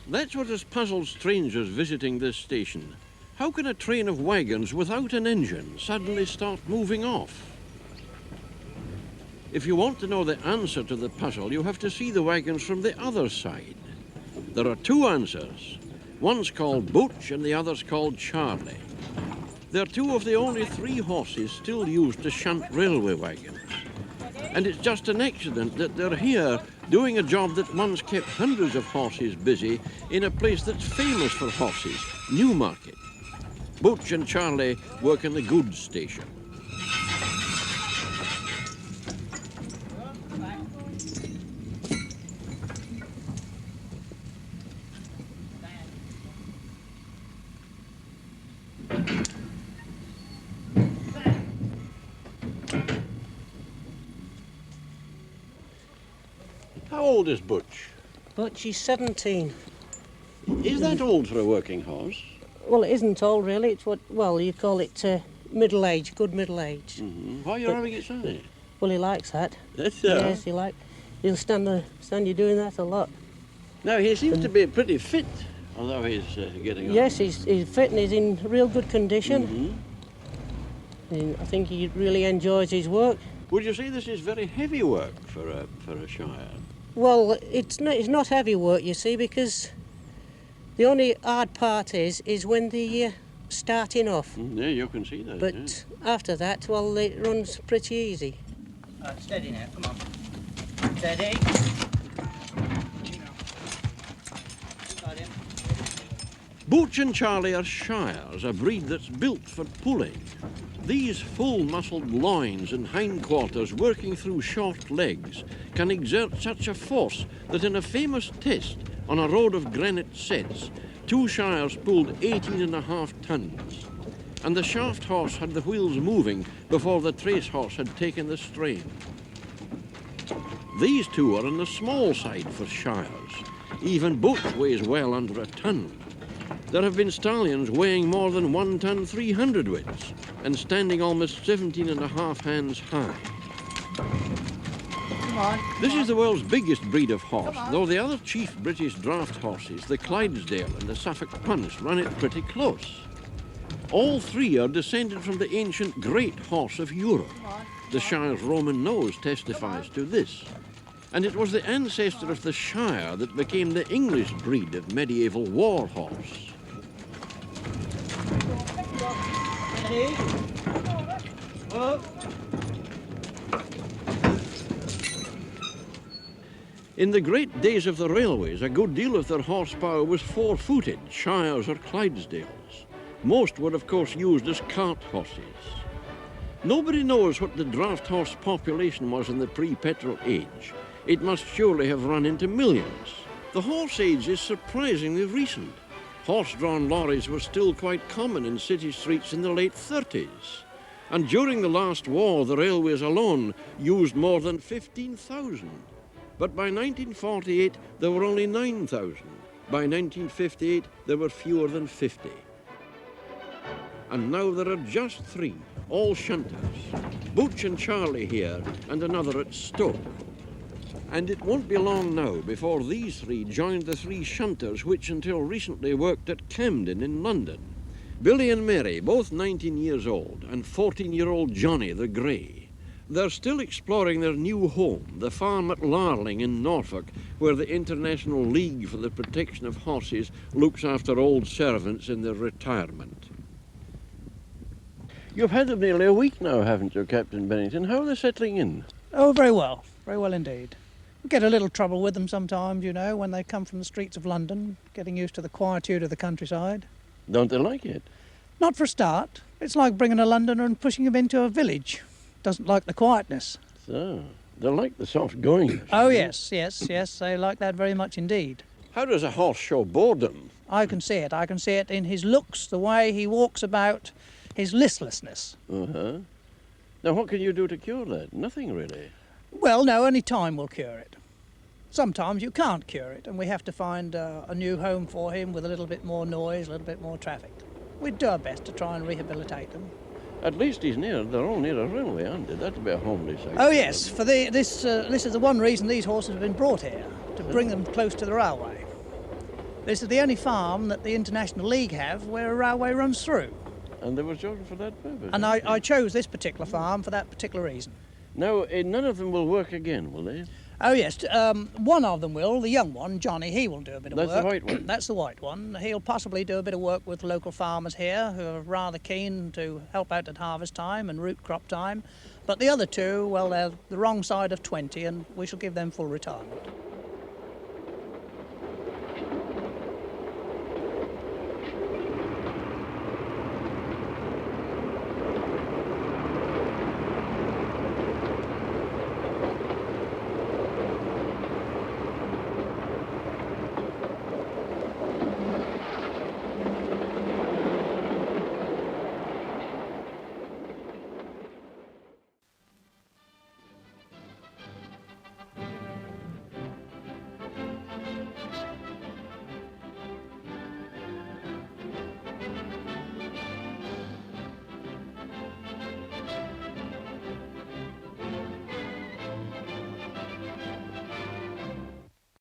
That's what has puzzled strangers visiting this station. How can a train of wagons without an engine suddenly start moving off? If you want to know the answer to the puzzle, you have to see the wagons from the other side. There are two answers. One's called Butch and the other's called Charlie. They're two of the only 3 horses still used to shunt railway wagons. And it's just an accident that they're here doing a job that once kept hundreds of horses busy in a place that's famous for horses, Newmarket. Butch and Charlie work in the goods station. How old is Butch? Butch is 17. Is that old for a working horse? Well, it isn't old, really. It's what, well, you call it middle age, good middle age. Mm-hmm. Why are you having it so? Well, he likes that. That's Yes, he'll stand you doing that a lot. Now, he seems to be pretty fit, although he's getting on. Yes, he's fit and he's in real good condition. Mm-hmm. And I think he really enjoys his work. Would you say this is very heavy work for a shire? Well, it's not heavy work, you see, because the only hard part is when they're starting off. Yeah, you can see that. But after that, well, it runs pretty easy. Steady now, come on. Steady. Got him. Butch and Charlie are shires, a breed that's built for pulling. These full-muscled loins and hindquarters working through short legs can exert such a force that in a famous test on a road of granite sets, 2 shires pulled 18.5 tons. And the shaft horse had the wheels moving before the trace horse had taken the strain. These 2 are on the small side for shires. Even Butch weighs well under a ton. There have been stallions weighing more than 1 ton 300 weights and standing almost 17.5 hands high. Come on. This is the world's biggest breed of horse, though the other chief British draught horses, the Clydesdale and the Suffolk Punce, run it pretty close. All 3 are descended from the ancient great horse of Europe. The shire's Roman nose testifies to this. And it was the ancestor of the shire that became the English breed of medieval war horse. Ready? Up. In the great days of the railways, a good deal of their horsepower was 4-footed, shires or Clydesdales. Most were, of course, used as cart horses. Nobody knows what the draught horse population was in the pre-petrol age. It must surely have run into millions. The horse age is surprisingly recent. Horse-drawn lorries were still quite common in city streets in the late 30s. And during the last war, the railways alone used more than 15,000. But by 1948, there were only 9,000. By 1958, there were fewer than 50. And now there are just 3, all shunters. Butch and Charlie here, and another at Stoke. And it won't be long now before these 3 joined the 3 shunters which until recently worked at Camden in London. Billy and Mary, both 19 years old, and 14-year-old Johnny the Grey. They're still exploring their new home, the farm at Larling in Norfolk, where the International League for the Protection of Horses looks after old servants in their retirement. You've had them nearly a week now, haven't you, Captain Bennington? How are they settling in? Oh, very well indeed. We get a little trouble with them sometimes, you know, when they come from the streets of London, getting used to the quietude of the countryside. Don't they like it? Not for a start. It's like bringing a Londoner and pushing him into a village. Doesn't like the quietness. So, they like the soft going. Oh, yes, they like that very much indeed. How does a horse show boredom? I can see it in his looks, the way he walks about, his listlessness. Uh-huh. Now, what can you do to cure that? Nothing, really. Well, no, only time will cure it. Sometimes you can't cure it, and we have to find a new home for him with a little bit more noise, a little bit more traffic. We do our best to try and rehabilitate them. At least they're all near a railway, aren't they? That'd be a homely sight. Oh yes, for this is the one reason these horses have been brought here, to bring them close to the railway. This is the only farm that the International League have where a railway runs through. And they were chosen for that purpose. And I chose this particular farm for that particular reason. Now, none of them will work again, will they? Oh yes, one of them will, the young one, Johnny, he will do a bit of work. That's the white one? That's the white one. He'll possibly do a bit of work with local farmers here who are rather keen to help out at harvest time and root crop time. But the other two, well, they're the wrong side of 20 and we shall give them full retirement.